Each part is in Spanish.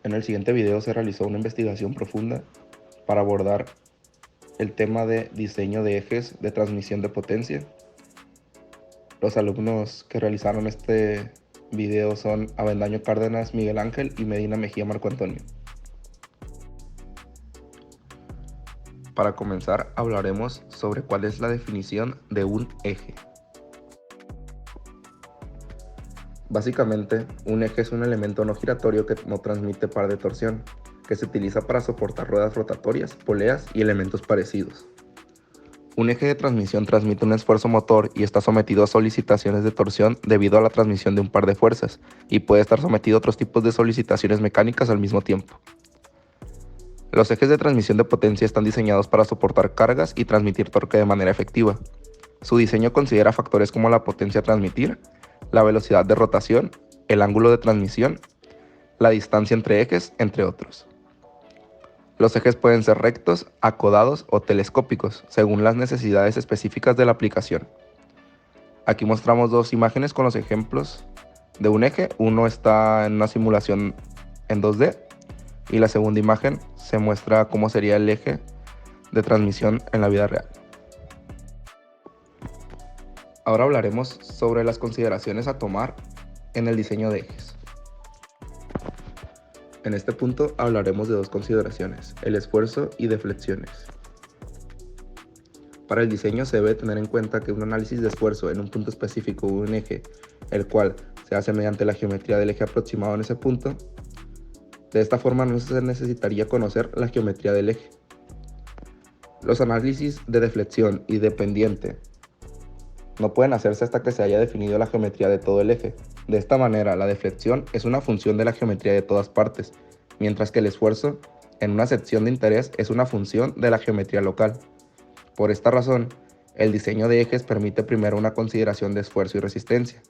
En el siguiente video se realizó una investigación profunda para abordar el tema de diseño de ejes de transmisión de potencia. Los alumnos que realizaron este video son Avendaño Cárdenas Miguel Ángel y Medina Mejía Marco Antonio. Para comenzar, hablaremos sobre cuál es la definición de un eje. Básicamente, un eje es un elemento no giratorio que no transmite par de torsión, que se utiliza para soportar ruedas rotatorias, poleas y elementos parecidos. Un eje de transmisión transmite un esfuerzo motor y está sometido a solicitaciones de torsión debido a la transmisión de un par de fuerzas, y puede estar sometido a otros tipos de solicitaciones mecánicas al mismo tiempo. Los ejes de transmisión de potencia están diseñados para soportar cargas y transmitir torque de manera efectiva. Su diseño considera factores como la potencia a transmitir, la velocidad de rotación, el ángulo de transmisión, la distancia entre ejes, entre otros. Los ejes pueden ser rectos, acodados o telescópicos, según las necesidades específicas de la aplicación. Aquí mostramos dos imágenes con los ejemplos de un eje. Uno está en una simulación en 2D y la segunda imagen se muestra cómo sería el eje de transmisión en la vida real. Ahora hablaremos sobre las consideraciones a tomar en el diseño de ejes. En este punto hablaremos de dos consideraciones, el esfuerzo y deflexiones. Para el diseño se debe tener en cuenta que un análisis de esfuerzo en un punto específico de un eje, el cual se hace mediante la geometría del eje aproximado en ese punto. De esta forma no se necesitaría conocer la geometría del eje. Los análisis de deflexión y de pendiente no pueden hacerse hasta que se haya definido la geometría de todo el eje. De esta manera, la deflexión es una función de la geometría de todas partes, mientras que el esfuerzo, en una sección de interés, es una función de la geometría local. Por esta razón, el diseño de ejes permite primero una consideración de esfuerzo y resistencia.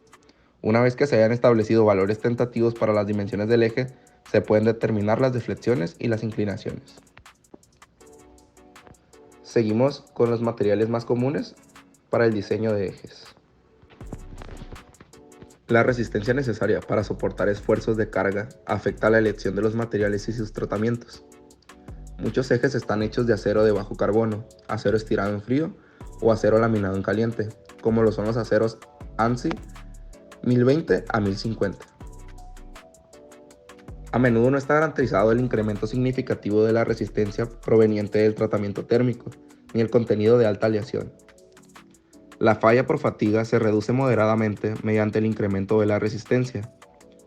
Una vez que se hayan establecido valores tentativos para las dimensiones del eje, se pueden determinar las deflexiones y las inclinaciones. Seguimos con los materiales más comunes para el diseño de ejes. La resistencia necesaria para soportar esfuerzos de carga afecta la elección de los materiales y sus tratamientos. Muchos ejes están hechos de acero de bajo carbono, acero estirado en frío o acero laminado en caliente, como lo son los aceros ANSI 1020 a 1050. A menudo no está garantizado el incremento significativo de la resistencia proveniente del tratamiento térmico, ni el contenido de alta aleación. La falla por fatiga se reduce moderadamente mediante el incremento de la resistencia,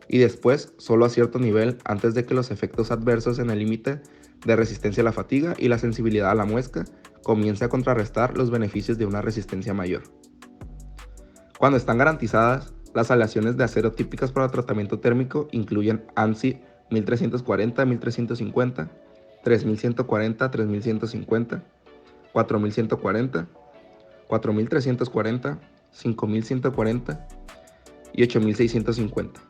y después solo a cierto nivel antes de que los efectos adversos en el límite de resistencia a la fatiga y la sensibilidad a la muesca comience a contrarrestar los beneficios de una resistencia mayor. Cuando están garantizadas, las aleaciones de acero típicas para tratamiento térmico incluyen ANSI 1340 a 1350, 3140 a 3150, 4140, 4340, 5140 y 8650.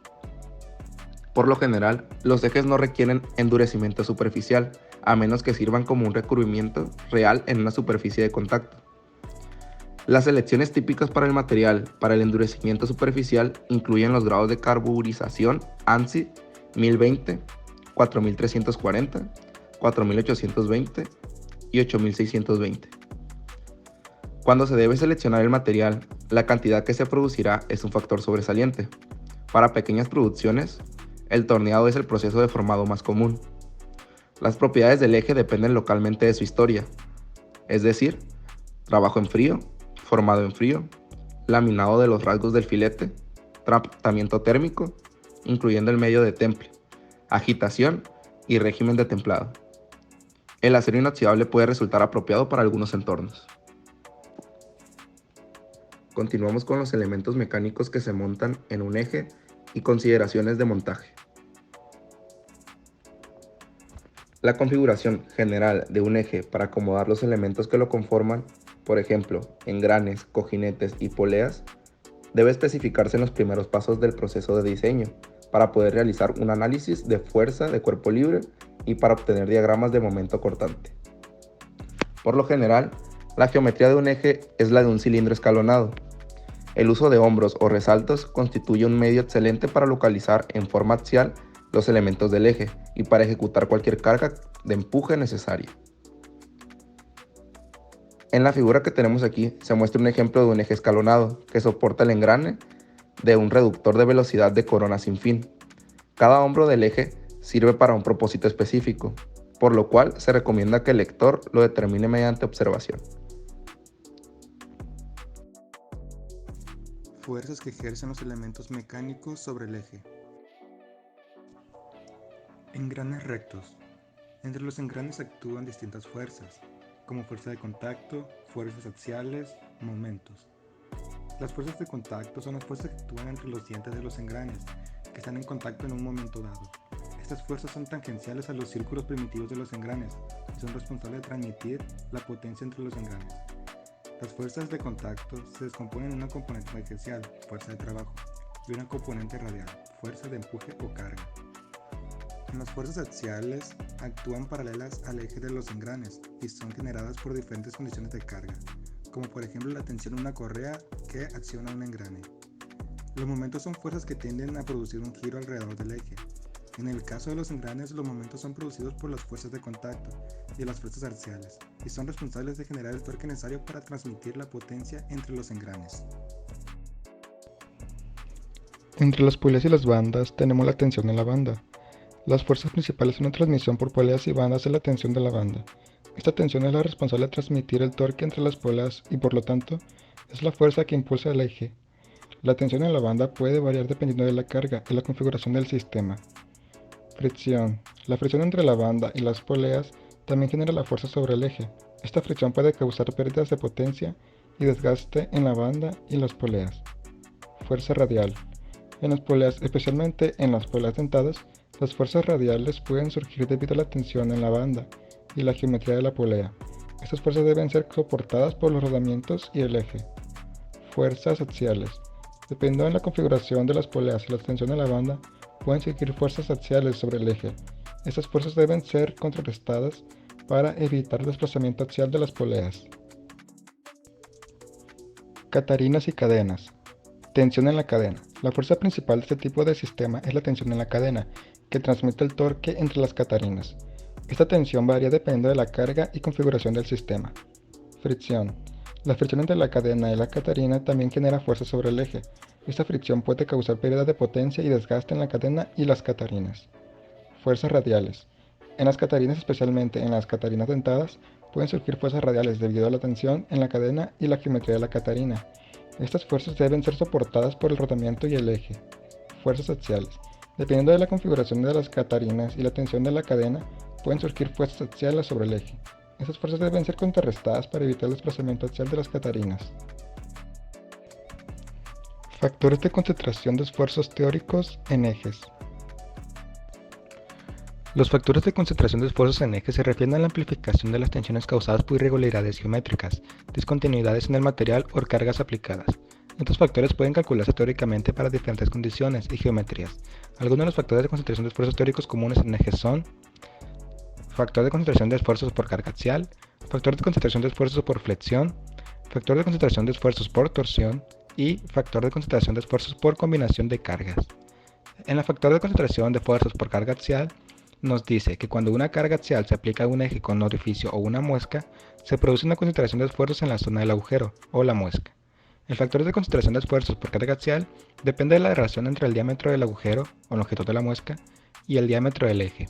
Por lo general, los ejes no requieren endurecimiento superficial, a menos que sirvan como un recubrimiento real en una superficie de contacto. Las selecciones típicas para el material para el endurecimiento superficial incluyen los grados de carburización ANSI 1020, 4340, 4820 y 8620. Cuando se debe seleccionar el material, la cantidad que se producirá es un factor sobresaliente. Para pequeñas producciones, el torneado es el proceso de formado más común. Las propiedades del eje dependen localmente de su historia, es decir, trabajo en frío, formado en frío, laminado de los rasgos del filete, tratamiento térmico, incluyendo el medio de temple, agitación y régimen de templado. El acero inoxidable puede resultar apropiado para algunos entornos. Continuamos con los elementos mecánicos que se montan en un eje y consideraciones de montaje. La configuración general de un eje para acomodar los elementos que lo conforman, por ejemplo, engranes, cojinetes y poleas, debe especificarse en los primeros pasos del proceso de diseño para poder realizar un análisis de fuerza de cuerpo libre y para obtener diagramas de momento cortante. Por lo general, la geometría de un eje es la de un cilindro escalonado. El uso de hombros o resaltos constituye un medio excelente para localizar en forma axial los elementos del eje y para ejecutar cualquier carga de empuje necesaria. En la figura que tenemos aquí se muestra un ejemplo de un eje escalonado que soporta el engrane de un reductor de velocidad de corona sin fin. Cada hombro del eje sirve para un propósito específico, por lo cual se recomienda que el lector lo determine mediante observación. Fuerzas que ejercen los elementos mecánicos sobre el eje. Engranes rectos. Entre los engranes actúan distintas fuerzas, como fuerza de contacto, fuerzas axiales, momentos. Las fuerzas de contacto son las fuerzas que actúan entre los dientes de los engranes, que están en contacto en un momento dado. Estas fuerzas son tangenciales a los círculos primitivos de los engranes y son responsables de transmitir la potencia entre los engranes. Las fuerzas de contacto se descomponen en una componente tangencial, fuerza de trabajo, y una componente radial, fuerza de empuje o carga. Las fuerzas axiales actúan paralelas al eje de los engranes y son generadas por diferentes condiciones de carga, como por ejemplo la tensión de una correa que acciona un engrane. Los momentos son fuerzas que tienden a producir un giro alrededor del eje. En el caso de los engranes, los momentos son producidos por las fuerzas de contacto y las fuerzas axiales, y son responsables de generar el torque necesario para transmitir la potencia entre los engranes. Entre las poleas y las bandas tenemos la tensión en la banda. Las fuerzas principales en una transmisión por poleas y bandas es la tensión de la banda. Esta tensión es la responsable de transmitir el torque entre las poleas y por lo tanto es la fuerza que impulsa el eje. La tensión en la banda puede variar dependiendo de la carga y la configuración del sistema. Fricción. La fricción entre la banda y las poleas también genera la fuerza sobre el eje. Esta fricción puede causar pérdidas de potencia y desgaste en la banda y las poleas. Fuerza radial. En las poleas, especialmente en las poleas dentadas, las fuerzas radiales pueden surgir debido a la tensión en la banda y la geometría de la polea. Estas fuerzas deben ser soportadas por los rodamientos y el eje. Fuerzas axiales. Dependiendo de la configuración de las poleas y la tensión en la banda, pueden surgir fuerzas axiales sobre el eje. Estas fuerzas deben ser contrarrestadas para evitar el desplazamiento axial de las poleas. Catarinas y cadenas. Tensión en la cadena. La fuerza principal de este tipo de sistema es la tensión en la cadena, que transmite el torque entre las catarinas. Esta tensión varía dependiendo de la carga y configuración del sistema. Fricción. La fricción entre la cadena y la catarina también genera fuerza sobre el eje. Esta fricción puede causar pérdida de potencia y desgaste en la cadena y las catarinas. Fuerzas radiales. En las catarinas, especialmente en las catarinas dentadas, pueden surgir fuerzas radiales debido a la tensión en la cadena y la geometría de la catarina. Estas fuerzas deben ser soportadas por el rodamiento y el eje. Fuerzas axiales. Dependiendo de la configuración de las catarinas y la tensión de la cadena, pueden surgir fuerzas axiales sobre el eje. Estas fuerzas deben ser contrarrestadas para evitar el desplazamiento axial de las catarinas. Factores de concentración de esfuerzos teóricos en ejes. Los factores de concentración de esfuerzos en ejes se refieren a la amplificación de las tensiones causadas por irregularidades geométricas, discontinuidades en el material o cargas aplicadas. Estos factores pueden calcularse teóricamente para diferentes condiciones y geometrías. Algunos de los factores de concentración de esfuerzos teóricos comunes en ejes son factor de concentración de esfuerzos por carga axial, factor de concentración de esfuerzos por flexión, factor de concentración de esfuerzos por torsión y factor de concentración de esfuerzos por combinación de cargas. En el factor de concentración de esfuerzos por carga axial, nos dice que cuando una carga axial se aplica a un eje con un orificio o una muesca, se produce una concentración de esfuerzos en la zona del agujero o la muesca. El factor de concentración de esfuerzos por carga axial depende de la relación entre el diámetro del agujero o longitud de la muesca y el diámetro del eje.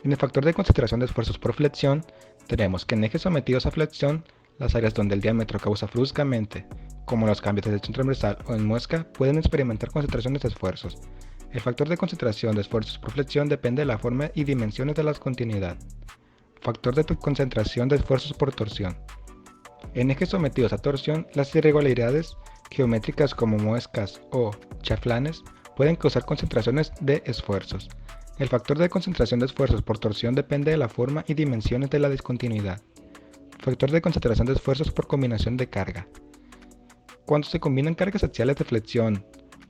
En el factor de concentración de esfuerzos por flexión, tenemos que en ejes sometidos a flexión, las áreas donde el diámetro causa bruscamente, como los cambios de sección transversal o en muesca, pueden experimentar concentraciones de esfuerzos. El factor de concentración de esfuerzos por flexión depende de la forma y dimensiones de la continuidad. Factor de concentración de esfuerzos por torsión. En ejes sometidos a torsión, las irregularidades geométricas como muescas o chaflanes pueden causar concentraciones de esfuerzos. El factor de concentración de esfuerzos por torsión depende de la forma y dimensiones de la discontinuidad. Factor de concentración de esfuerzos por combinación de carga. Cuando se combinan cargas axiales de flexión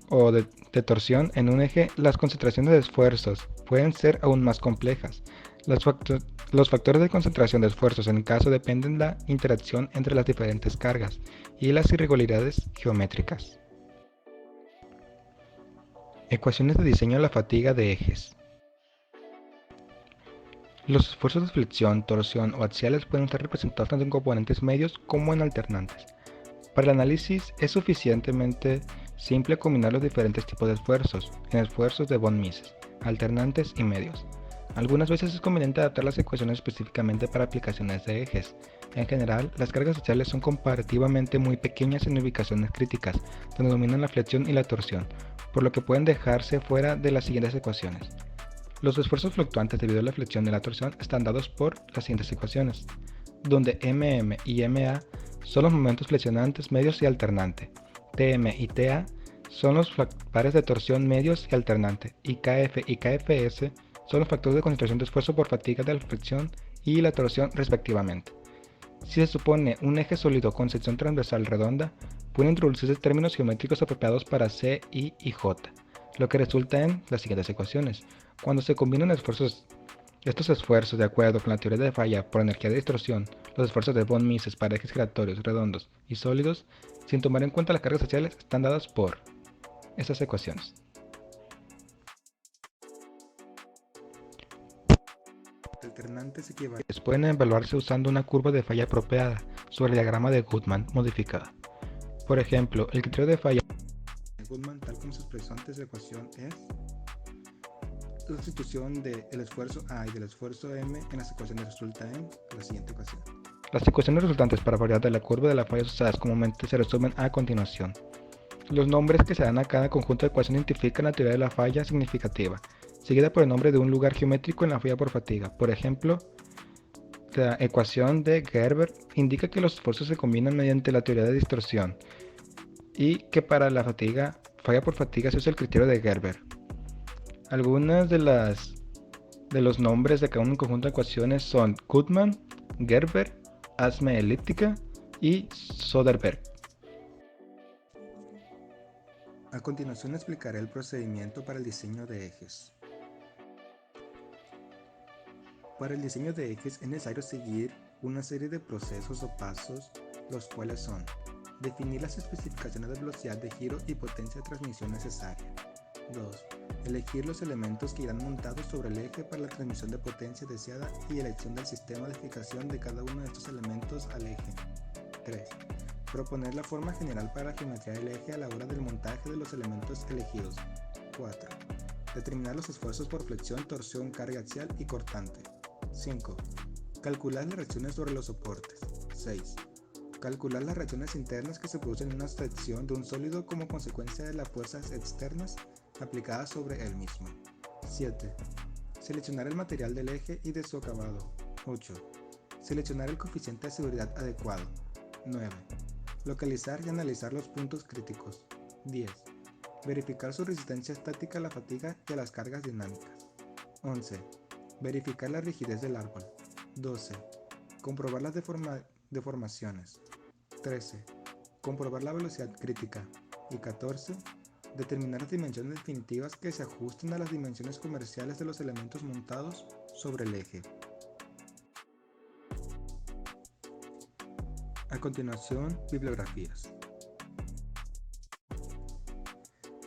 o de torsión en un eje, las concentraciones de esfuerzos pueden ser aún más complejas. Los factores de concentración de esfuerzos en caso dependen de la interacción entre las diferentes cargas y las irregularidades geométricas. Ecuaciones de diseño de la fatiga de ejes. Los esfuerzos de flexión, torsión o axiales pueden estar representados tanto en componentes medios como en alternantes. Para el análisis es suficientemente simple combinar los diferentes tipos de esfuerzos en esfuerzos de von Mises, alternantes y medios. Algunas veces es conveniente adaptar las ecuaciones específicamente para aplicaciones de ejes. En general, las cargas axiales son comparativamente muy pequeñas en ubicaciones críticas, donde dominan la flexión y la torsión, por lo que pueden dejarse fuera de las siguientes ecuaciones. Los esfuerzos fluctuantes debido a la flexión y la torsión están dados por las siguientes ecuaciones, donde MM y MA son los momentos flexionantes medios y alternante, TM y TA son los pares de torsión medios y alternante, y KF y KFS son los factores de concentración de esfuerzo por fatiga de la flexión y la torsión respectivamente. Si se supone un eje sólido con sección transversal redonda, pueden introducirse términos geométricos apropiados para C, I y J, lo que resulta en las siguientes ecuaciones. Cuando se combinan estos esfuerzos de acuerdo con la teoría de falla por energía de distorsión, los esfuerzos de von Mises para ejes giratorios, redondos y sólidos, sin tomar en cuenta las cargas axiales, están dadas por estas ecuaciones. Alternantes equivalentes Pueden evaluarse usando una curva de falla apropiada sobre el diagrama de Goodman modificada. Por ejemplo, el criterio de falla de Goodman, tal como se expresó antes de la ecuación, es la sustitución del esfuerzo A y del esfuerzo M en las ecuaciones resulta en la siguiente ecuación. Las ecuaciones resultantes para variar de la curva de la falla usadas comúnmente se resumen a continuación. Los nombres que se dan a cada conjunto de ecuaciones identifican la teoría de la falla significativa, seguida por el nombre de un lugar geométrico en la falla por fatiga. Por ejemplo, la ecuación de Gerber indica que los esfuerzos se combinan mediante la teoría de distorsión y que para la falla por fatiga se usa el criterio de Gerber. Algunas de los nombres de cada un conjunto de ecuaciones son Goodman, Gerber, Asme elíptica y Soderberg. A continuación explicaré el procedimiento para el diseño de ejes. Para el diseño de ejes es necesario seguir una serie de procesos o pasos, los cuales son: definir las especificaciones de velocidad de giro y potencia de transmisión necesaria. 2. Elegir los elementos que irán montados sobre el eje para la transmisión de potencia deseada y elección del sistema de fijación de cada uno de estos elementos al eje. 3. Proponer la forma general para la geometría del eje a la hora del montaje de los elementos elegidos. 4. Determinar los esfuerzos por flexión, torsión, carga axial y cortante. 5. Calcular las reacciones sobre los soportes. 6. Calcular las reacciones internas que se producen en una sección de un sólido como consecuencia de las fuerzas externas aplicadas sobre él mismo. 7. Seleccionar el material del eje y de su acabado. 8. Seleccionar el coeficiente de seguridad adecuado. 9. Localizar y analizar los puntos críticos. 10. Verificar su resistencia estática a la fatiga y a las cargas dinámicas. 11. Verificar la rigidez del árbol. 12. Comprobar las deformaciones. 13. Comprobar la velocidad crítica. Y 14. Determinar las dimensiones definitivas que se ajusten a las dimensiones comerciales de los elementos montados sobre el eje. A continuación, bibliografías.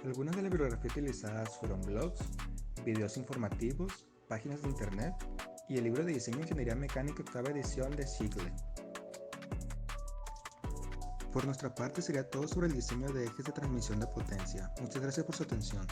Algunas de las bibliografías utilizadas fueron blogs, videos informativos, páginas de internet y el libro de diseño de ingeniería mecánica octava edición de Schickle. Por nuestra parte sería todo sobre el diseño de ejes de transmisión de potencia. Muchas gracias por su atención.